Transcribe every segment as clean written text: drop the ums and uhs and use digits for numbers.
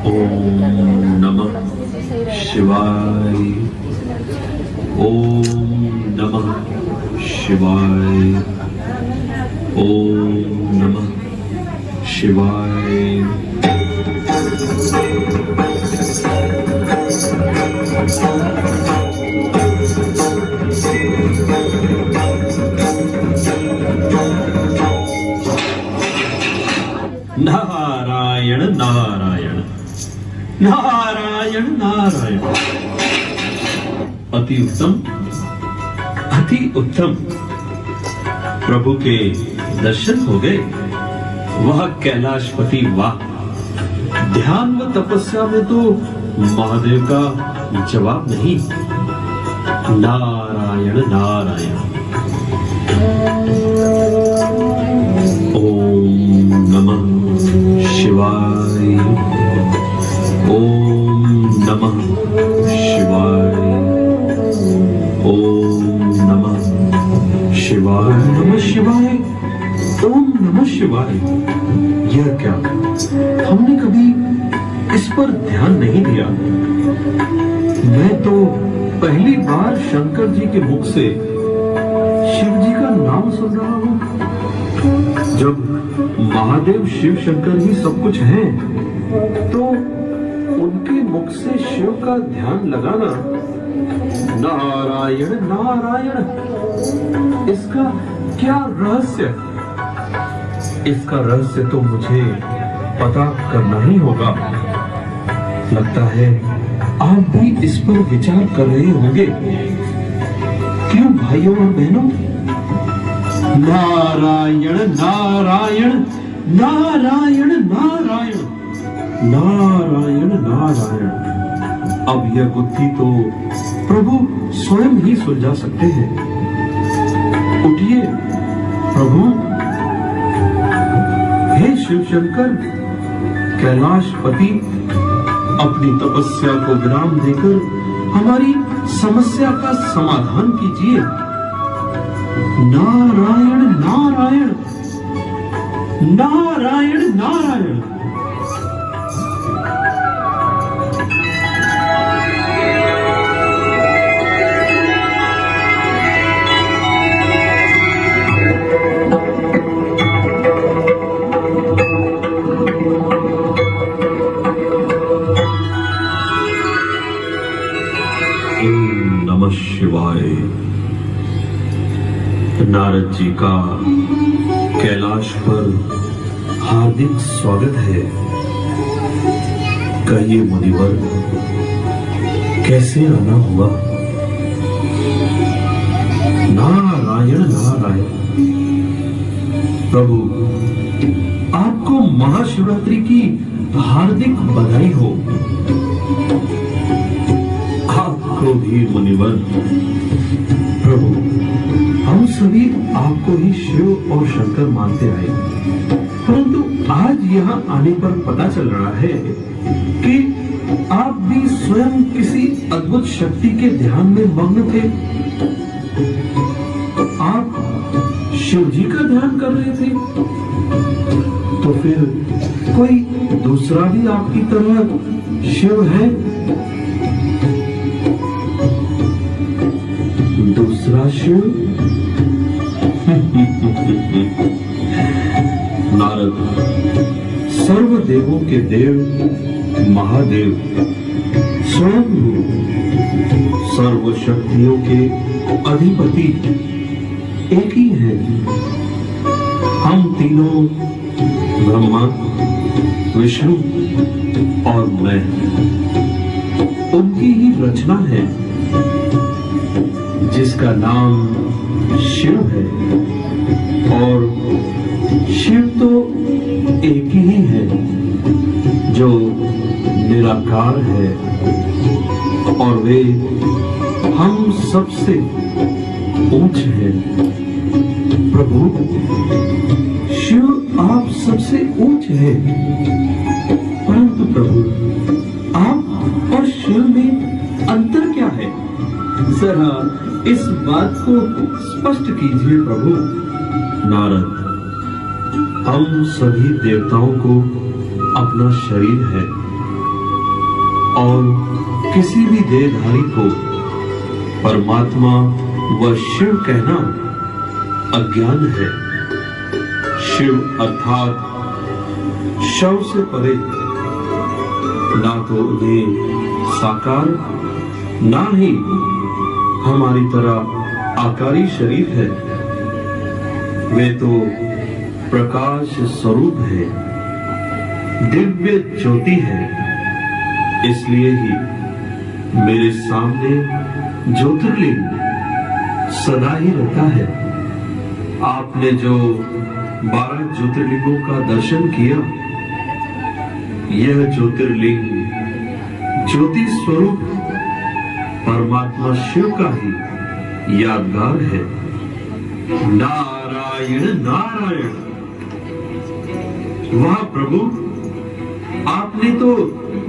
ओम नमः शिवाय। ओम नमः शिवाय। ओम नमः शिवाय। नारायण नारायण नारायण नारायण। अति उत्तम, अति उत्तम। प्रभु के दर्शन हो गए। वह कैलाशपति वाह! ध्यान व तपस्या में तो महादेव का जवाब नहीं। नारायण नारायण। ओम नमः शिवाय। ओम नमः शिवाय। ओम नमः शिवाय। नमः शिवाय। ओम नमः शिवाय। यह क्या? हमने कभी इस पर ध्यान नहीं दिया। मैं तो पहली बार शंकर जी के मुख से शिव जी का नाम सुन रहा हूं। जब महादेव शिव शंकर ही सब कुछ हैं, तो उनके मुख से शिव का ध्यान लगाना नारायण नारायण, इसका क्या रहस्य? इसका रहस्य तो मुझे पता करना ही होगा। लगता है आप भी इस पर विचार कर रहे होंगे। क्यों भाइयों और बहनों? नारायण नारायण नारायण नारायण नारायण नारायण। अब यह बुद्धि तो प्रभु स्वयं ही सुलझा सकते हैं। उठिए प्रभु। हे शिव शंकर, कैलाशपति, अपनी तपस्या को विराम देकर हमारी समस्या का समाधान कीजिए। नारायण नारायण नारायण नारायण। ओम नमः शिवाय। नारद जी का कैलाश पर हार्दिक स्वागत है। कहिए मुनिवर, कैसे आना हुआ? नारायण नारायण। प्रभु, आपको महाशिवरात्रि की हार्दिक बधाई हो। आपको भी मुनिवर। प्रभु, हम सभी आपको ही शिव और शंकर मानते आए, परंतु आज यहाँ आने पर पता चल रहा है कि आप भी स्वयं किसी अद्भुत शक्ति के ध्यान में मग्न थे। आप शिव जी का ध्यान कर रहे थे, तो फिर कोई दूसरा भी आपकी तरह शिव है? दूसरा शिव? नारद, सर्व देवों के देव महादेव स्वयं सर्व शक्तियों के अधिपति एक ही है। हम तीनों ब्रह्मा, विष्णु और मैं उनकी ही रचना है, जिसका नाम शिव है। और शिव तो एक ही है जो निराकार है, और वे हम सबसे ऊंच हैं। प्रभु, शिव आप सबसे ऊंच है, परंतु प्रभु, आप और शिव में अंतर क्या है? जरा इस बात को स्पष्ट कीजिए प्रभु। नारद, हम सभी देवताओं को अपना शरीर है, और किसी भी देहधारी को परमात्मा व शिव कहना अज्ञान है। शिव अर्थात शव से परे, ना तो उन्हें साकार ना ही हमारी तरह आकारी शरीर है। वे तो प्रकाश स्वरूप है, दिव्य ज्योति है। इसलिए ही मेरे सामने ज्योतिर्लिंग सदा ही रहता है। आपने जो 12 ज्योतिर्लिंगों का दर्शन किया, यह ज्योतिर्लिंग ज्योति स्वरूप परमात्मा शिव का ही यादगार है। नारायण नारायण। वाह प्रभु, आपने तो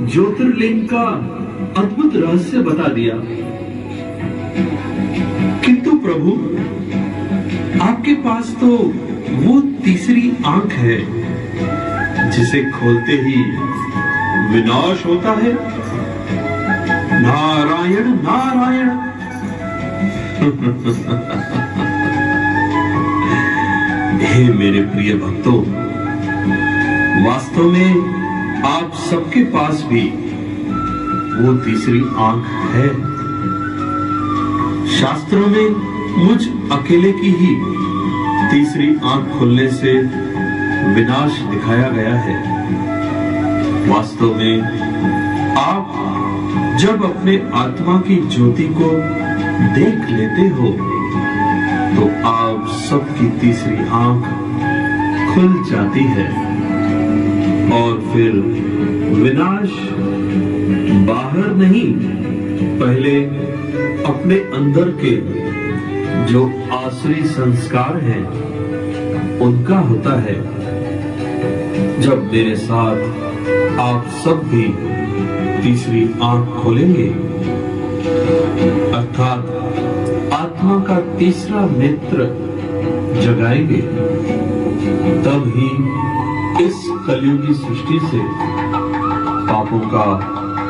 ज्योतिर्लिंग का अद्भुत रहस्य बता दिया। किंतु प्रभु, आपके पास तो वो तीसरी आंख है जिसे खोलते ही विनाश होता है। नारायण नारायण। हे मेरे प्रिय भक्तों, वास्तव में आप सबके पास भी वो तीसरी आंख है। शास्त्रों में मुझ अकेले की ही तीसरी आंख खुलने से विनाश दिखाया गया है। वास्तव में आप जब अपने आत्मा की ज्योति को देख लेते हो तो आप सबकी तीसरी आंख खुल जाती है और फिर विनाश बाहर नहीं, पहले अपने अंदर के जो आसुरी संस्कार हैं उनका होता है। जब मेरे साथ आप सब भी तीसरी आंख खोलेंगे, अर्थात आत्मा का तीसरा नेत्र जगाएंगे, तब ही इस कलयुगी सृष्टि से पापों का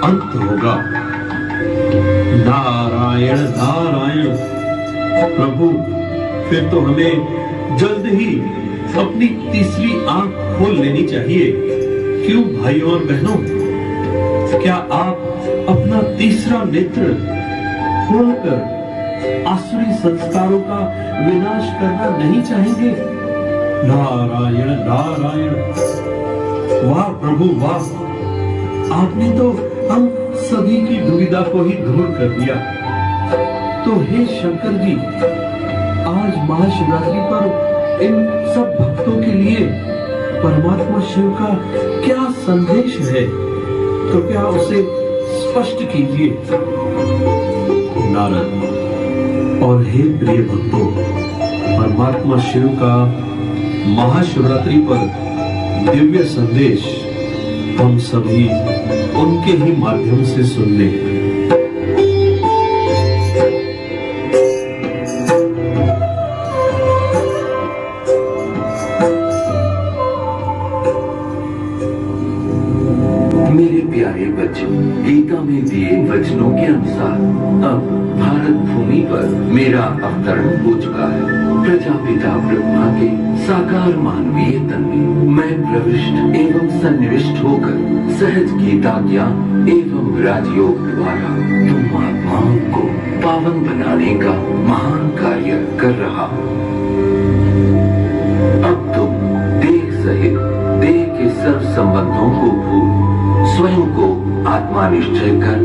अंत होगा। नारायण नारायण। प्रभु, फिर तो हमें जल्द ही अपनी तीसरी आंख खोल लेनी चाहिए। क्यों भाइयों और बहनों, क्या आप अपना तीसरा नेत्र खोलकर आसुरी संस्कारों का विनाश करना नहीं चाहेंगे? नारायण नारायण। वाह प्रभु वाह, आपने तो हम सभी की दुविधा को ही दूर कर दिया। तो हे शंकर जी, आज महाशिवरात्रि पर इन सब भक्तों के लिए परमात्मा शिव का क्या संदेश है, कृपया उसे स्पष्ट कीजिए। नारद और हे प्रिय भक्तों, परमात्मा शिव का महाशिवरात्रि पर दिव्य संदेश हम सभी उनके ही माध्यम से सुन लें। मेरे प्यारे बच्चों, गीता में दिए वचनों के अनुसार अब भारत भूमि पर मेरा अवतरण हो चुका है। प्रजापिता ब्रह्मा के साकार मानवीय तन में मैं प्रविष्ट एवं सन्निविष्ट होकर सहज गीता ज्ञान एवं राजयोग द्वारा तुम आत्माओं को पावन बनाने का महान कार्य कर रहा हूँ। अब तुम देह सहित देह के सर्व संबंधों को भूल स्वयं को आत्मा निश्चय कर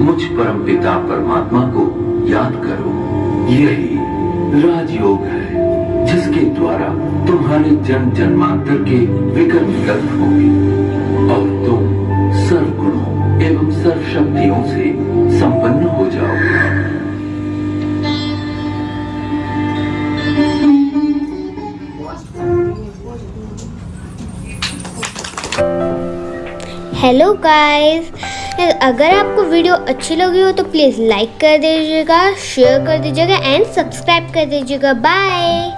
मुझ परमपिता परमात्मा को याद करो। यही राजयोग है जिसके द्वारा तुम्हारे जन्म जन्मांतर के विकर्म विकल्प होंगे और तुम सर्व गुणों एवं सर्व शक्तियों से संपन्न हो जाओगे। हेलो गाइस, अगर आपको वीडियो अच्छी लगी हो तो प्लीज़ लाइक कर दीजिएगा, शेयर कर दीजिएगा एंड सब्सक्राइब कर दीजिएगा। बाय।